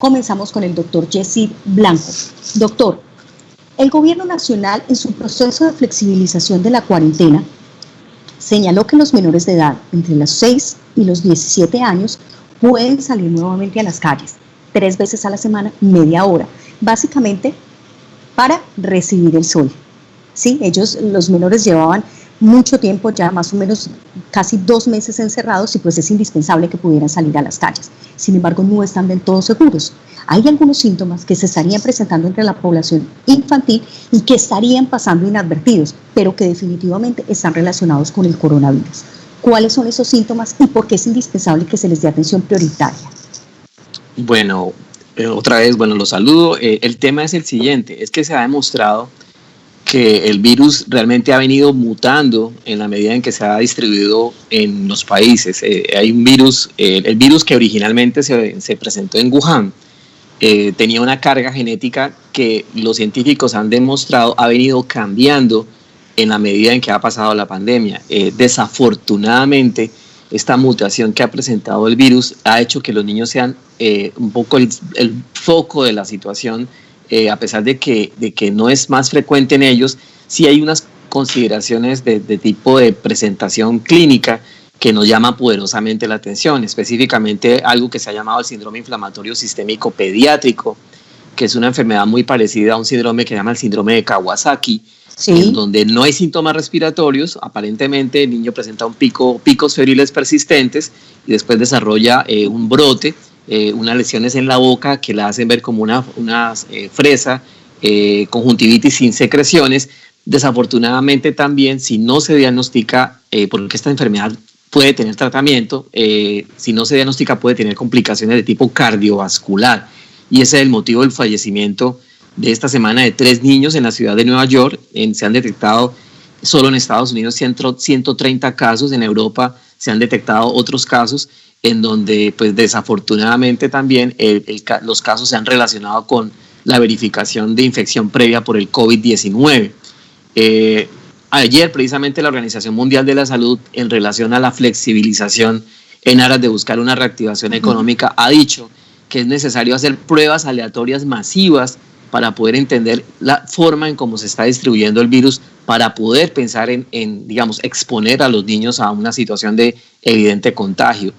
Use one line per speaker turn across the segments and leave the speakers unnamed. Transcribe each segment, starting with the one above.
Comenzamos con el doctor Yesid Blanco. Doctor, el gobierno nacional en su proceso de flexibilización de la cuarentena señaló que los menores de edad entre los 6 y los 17 años pueden salir nuevamente a las calles 3 veces a la semana, media hora, básicamente para recibir el sol. ¿Sí? Los menores llevaban mucho tiempo, ya más o menos casi 2 meses encerrados, y pues es indispensable que pudieran salir a las calles. Sin embargo, no están del todo seguros. Hay algunos síntomas que se estarían presentando entre la población infantil y que estarían pasando inadvertidos, pero que definitivamente están relacionados con el coronavirus. ¿Cuáles son esos síntomas y por qué es indispensable que se les dé atención prioritaria?
Bueno, otra vez, los saludo. El tema es el siguiente, es que se ha demostrado que el virus realmente ha venido mutando en la medida en que se ha distribuido en los países. Hay un virus, el virus que originalmente se presentó en Wuhan, tenía una carga genética que los científicos han demostrado ha venido cambiando en la medida en que ha pasado la pandemia. Desafortunadamente, esta mutación que ha presentado el virus ha hecho que los niños sean un poco el foco de la situación. A pesar de que no es más frecuente en ellos, sí hay unas consideraciones de tipo de presentación clínica que nos llama poderosamente la atención, específicamente algo que se ha llamado el síndrome inflamatorio sistémico pediátrico, que es una enfermedad muy parecida a un síndrome que se llama el síndrome de Kawasaki, ¿sí?, en donde no hay síntomas respiratorios. Aparentemente el niño presenta picos febriles persistentes y después desarrolla un brote, unas lesiones en la boca que la hacen ver como una fresa, conjuntivitis sin secreciones. Desafortunadamente también, si no se diagnostica, porque esta enfermedad puede tener tratamiento, si no se diagnostica puede tener complicaciones de tipo cardiovascular, y ese es el motivo del fallecimiento de esta semana de 3 niños en la ciudad de Nueva York. Se han detectado solo en Estados Unidos 130 casos, en Europa se han detectado otros casos, en donde pues desafortunadamente también los casos se han relacionado con la verificación de infección previa por el COVID-19. Ayer precisamente la Organización Mundial de la Salud, en relación a la flexibilización en aras de buscar una reactivación económica, ha dicho que es necesario hacer pruebas aleatorias masivas para poder entender la forma en cómo se está distribuyendo el virus, para poder pensar digamos, exponer a los niños a una situación de evidente contagio.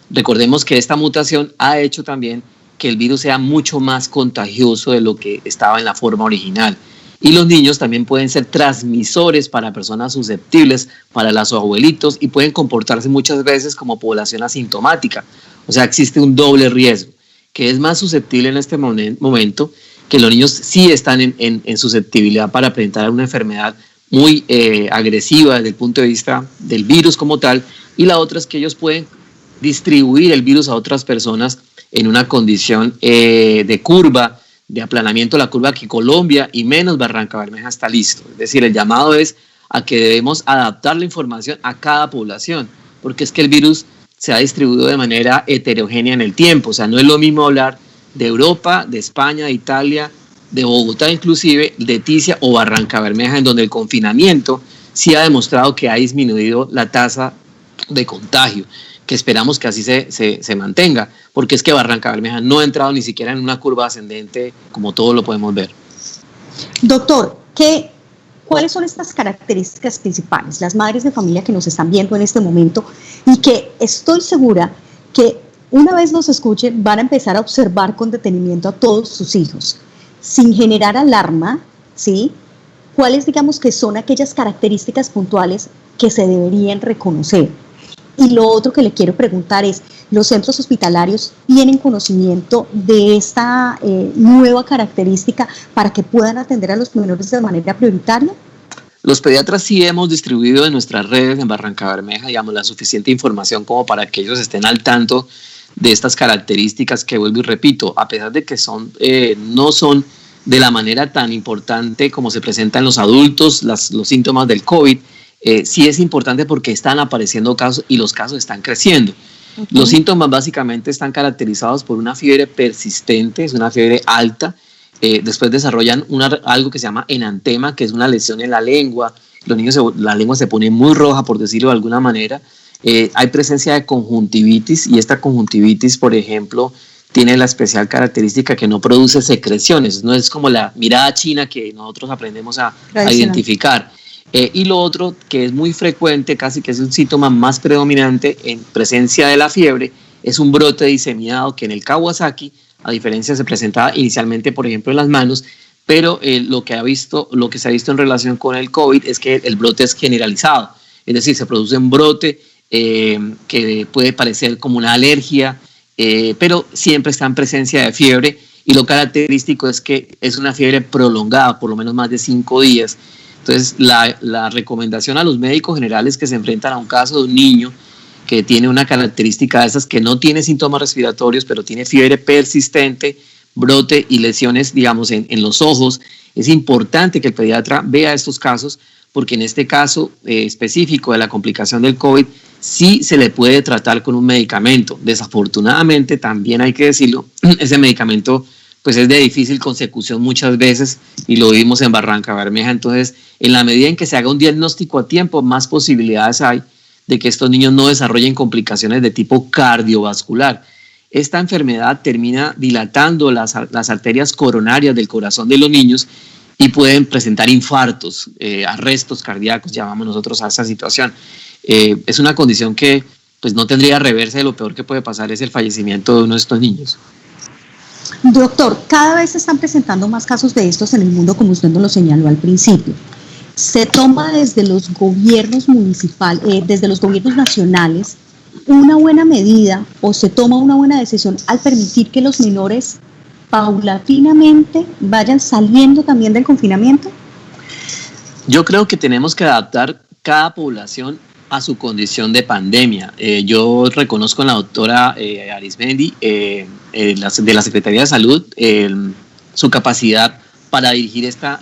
Recordemos que esta mutación ha hecho también que el virus sea mucho más contagioso de lo que estaba en la forma original. Y los niños también pueden ser transmisores para personas susceptibles, para los abuelitos, y pueden comportarse muchas veces como población asintomática. O sea, existe un doble riesgo, que es más susceptible en este momento, que los niños sí están en susceptibilidad para presentar una enfermedad muy agresiva desde el punto de vista del virus como tal, y la otra es que ellos pueden distribuir el virus a otras personas en una condición de curva, de aplanamiento de la curva, que Colombia y menos Barrancabermeja está listo. Es decir, el llamado es a que debemos adaptar la información a cada población, porque es que el virus se ha distribuido de manera heterogénea en el tiempo. O sea, no es lo mismo hablar de Europa, de España, de Italia, de Bogotá inclusive, de Ticia o Barrancabermeja, en donde el confinamiento sí ha demostrado que ha disminuido la tasa de contagio, que esperamos que así se mantenga, porque es que Barrancabermeja no ha entrado ni siquiera en una curva ascendente, como todos lo podemos ver.
Doctor, ¿cuáles son estas características principales? Las madres de familia que nos están viendo en este momento, y que estoy segura que una vez nos escuchen van a empezar a observar con detenimiento a todos sus hijos, sin generar alarma, ¿sí? ¿Cuáles, digamos, que son aquellas características puntuales que se deberían reconocer? Y lo otro que le quiero preguntar es, ¿los centros hospitalarios tienen conocimiento de esta nueva característica para que puedan atender a los menores de manera prioritaria?
Los pediatras sí hemos distribuido en nuestras redes en Barrancabermeja, digamos, la suficiente información como para que ellos estén al tanto de estas características que, vuelvo y repito, a pesar de que no son de la manera tan importante como se presentan en los adultos, los síntomas del COVID, sí es importante porque están apareciendo casos y los casos están creciendo. Uh-huh. Los síntomas básicamente están caracterizados por una fiebre persistente, es una fiebre alta. Después desarrollan algo que se llama enantema, que es una lesión en la lengua. Los niños, la lengua se pone muy roja, por decirlo de alguna manera. Hay presencia de conjuntivitis, y esta conjuntivitis, por ejemplo, tiene la especial característica que no produce secreciones, no es como la mirada china que nosotros aprendemos a identificar. Y lo otro que es muy frecuente, casi que es un síntoma más predominante en presencia de la fiebre, es un brote diseminado que en el Kawasaki, a diferencia se presentaba inicialmente, por ejemplo, en las manos, pero lo que se ha visto en relación con el COVID es que el brote es generalizado, es decir, se produce un brote que puede parecer como una alergia, pero siempre está en presencia de fiebre, y lo característico es que es una fiebre prolongada, por lo menos más de 5 días. Entonces, la recomendación a los médicos generales que se enfrentan a un caso de un niño que tiene una característica de esas, que no tiene síntomas respiratorios, pero tiene fiebre persistente, brote y lesiones, digamos, en los ojos, es importante que el pediatra vea estos casos, porque en este caso específico de la complicación del COVID, sí se le puede tratar con un medicamento. Desafortunadamente, también hay que decirlo, ese medicamento pues es de difícil consecución muchas veces, y lo vimos en Barranca Bermeja. Entonces, en la medida en que se haga un diagnóstico a tiempo, más posibilidades hay de que estos niños no desarrollen complicaciones de tipo cardiovascular. Esta enfermedad termina dilatando las arterias coronarias del corazón de los niños y pueden presentar infartos, arrestos cardíacos, llamamos nosotros a esa situación. Es una condición que pues no tendría reversa, y lo peor que puede pasar es el fallecimiento de uno de estos niños.
Doctor, cada vez se están presentando más casos de estos en el mundo, como usted nos lo señaló al principio. ¿Se toma desde los gobiernos municipales, desde los gobiernos nacionales, una buena medida, o se toma una buena decisión al permitir que los menores paulatinamente vayan saliendo también del confinamiento?
Yo creo que tenemos que adaptar cada población a su condición de pandemia. Yo reconozco a la doctora Arismendi, de la Secretaría de Salud, su capacidad para dirigir esta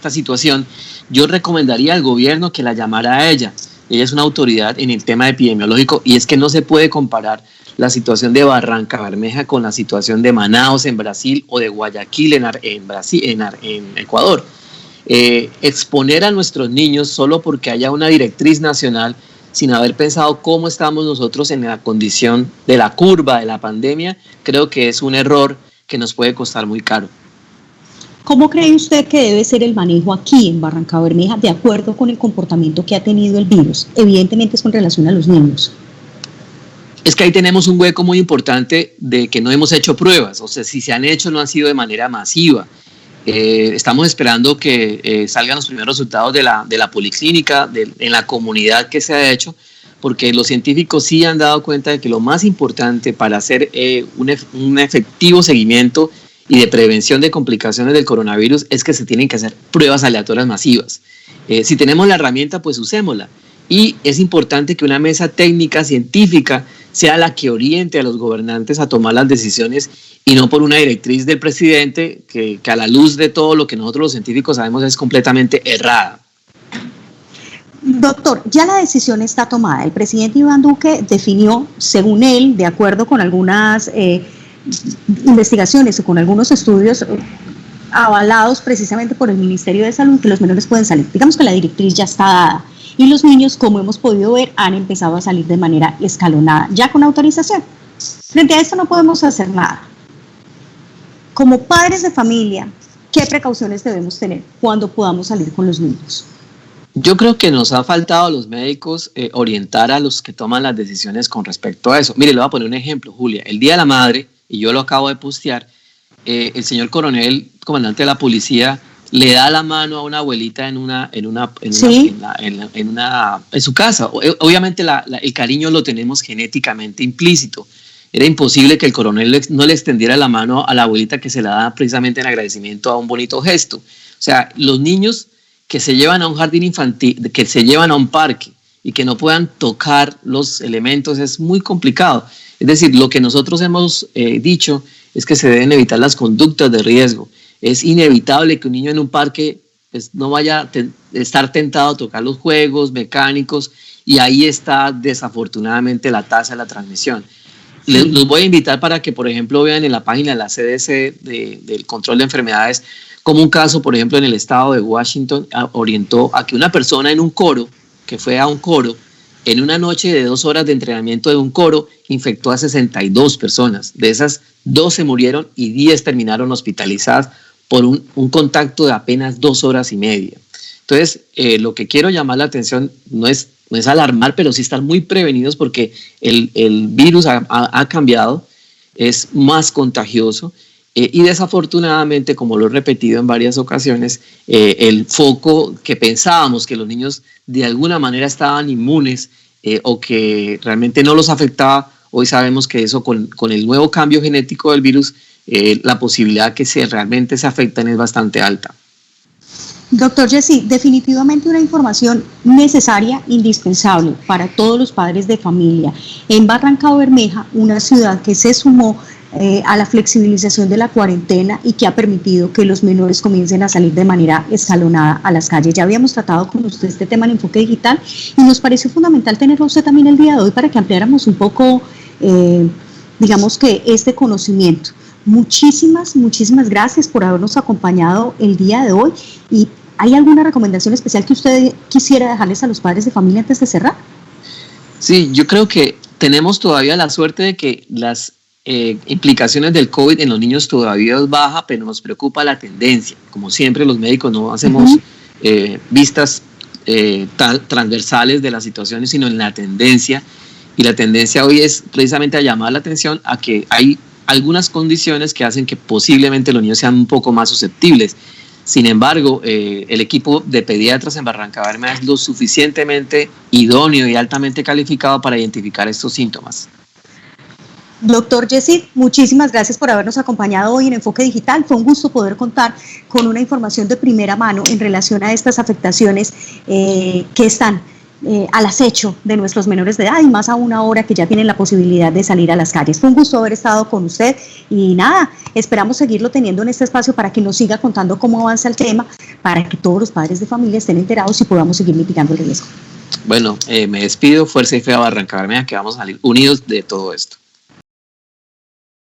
situación. Yo recomendaría al gobierno que la llamara a ella. Ella es una autoridad en el tema epidemiológico, y es que no se puede comparar la situación de Barranca Bermeja con la situación de Manaos en Brasil o de Guayaquil en Ecuador. Exponer a nuestros niños solo porque haya una directriz nacional, sin haber pensado cómo estamos nosotros en la condición de la curva de la pandemia, creo que es un error que nos puede costar muy caro.
¿Cómo cree usted que debe ser el manejo aquí en Barranca Bermeja de acuerdo con el comportamiento que ha tenido el virus? Evidentemente es con relación a los niños.
Es que ahí tenemos un hueco muy importante de que no hemos hecho pruebas, o sea, si se han hecho no han sido de manera masiva. Estamos esperando que salgan los primeros resultados de la policlínica, en la comunidad que se ha hecho, porque los científicos sí han dado cuenta de que lo más importante para hacer un efectivo seguimiento y de prevención de complicaciones del coronavirus es que se tienen que hacer pruebas aleatorias masivas. Si tenemos la herramienta, pues usémosla. Y es importante que una mesa técnica científica sea la que oriente a los gobernantes a tomar las decisiones, y no por una directriz del presidente que a la luz de todo lo que nosotros los científicos sabemos es completamente errada.
Doctor, ya la decisión está tomada. El presidente Iván Duque definió, según él, de acuerdo con algunas investigaciones o con algunos estudios avalados precisamente por el Ministerio de Salud, que los menores pueden salir. Digamos que la directriz ya está dada, y los niños, como hemos podido ver, han empezado a salir de manera escalonada, ya con autorización. Frente a esto no podemos hacer nada. Como padres de familia, ¿qué precauciones debemos tener cuando podamos salir con los niños?
Yo creo que nos ha faltado a los médicos orientar a los que toman las decisiones con respecto a eso. Mire, le voy a poner un ejemplo, Julia. El Día de la Madre, y yo lo acabo de postear, el señor coronel, comandante de la policía, le da la mano a una abuelita en su casa. Obviamente el cariño lo tenemos genéticamente implícito. Era imposible que el coronel no le extendiera la mano a la abuelita, que se la da precisamente en agradecimiento a un bonito gesto. O sea, los niños que se llevan a un jardín infantil, que se llevan a un parque y que no puedan tocar los elementos, es muy complicado. Es decir, lo que nosotros hemos dicho es que se deben evitar las conductas de riesgo. Es inevitable que un niño en un parque pues, no vaya a estar tentado a tocar los juegos mecánicos, y ahí está desafortunadamente la tasa de la transmisión. Los voy a invitar para que, por ejemplo, vean en la página de la CDC del control de enfermedades, como un caso, por ejemplo, en el estado de Washington, orientó a que una persona en un coro, que fue a un coro, en una noche de 2 horas de entrenamiento de un coro, infectó a 62 personas. De esas, 12 murieron y 10 terminaron hospitalizadas por un contacto de apenas 2 horas y media. Entonces, lo que quiero llamar la atención no es alarmar, pero sí estar muy prevenidos porque el virus ha cambiado, es más contagioso y desafortunadamente, como lo he repetido en varias ocasiones, el foco que pensábamos que los niños de alguna manera estaban inmunes o que realmente no los afectaba, hoy sabemos que eso con el nuevo cambio genético del virus, la posibilidad que realmente se afecten es bastante alta.
Doctor Jesse, definitivamente una información necesaria, indispensable para todos los padres de familia. En Barrancabermeja, una ciudad que se sumó a la flexibilización de la cuarentena y que ha permitido que los menores comiencen a salir de manera escalonada a las calles. Ya habíamos tratado con usted este tema en Enfoque Digital y nos pareció fundamental tenerlo usted también el día de hoy para que ampliáramos un poco, digamos que este conocimiento. Muchísimas gracias por habernos acompañado el día de hoy. ¿Y hay alguna recomendación especial que usted quisiera dejarles a los padres de familia antes de cerrar?
Sí, yo creo que tenemos todavía la suerte de que las implicaciones del COVID en los niños todavía es baja, pero nos preocupa la tendencia. Como siempre, los médicos no hacemos vistas transversales de las situaciones, sino en la tendencia. Y la tendencia hoy es precisamente a llamar la atención a que hay algunas condiciones que hacen que posiblemente los niños sean un poco más susceptibles. Sin embargo, el equipo de pediatras en Barrancabermeja es lo suficientemente idóneo y altamente calificado para identificar estos síntomas.
Doctor Jesse, muchísimas gracias por habernos acompañado hoy en Enfoque Digital. Fue un gusto poder contar con una información de primera mano en relación a estas afectaciones que están al acecho de nuestros menores de edad y más aún ahora que ya tienen la posibilidad de salir a las calles. Fue un gusto haber estado con usted y nada, esperamos seguirlo teniendo en este espacio para que nos siga contando cómo avanza el tema, para que todos los padres de familia estén enterados y podamos seguir mitigando el riesgo.
Bueno, me despido, fuerza y fe a Barrancabermeja, que vamos a salir unidos de todo esto.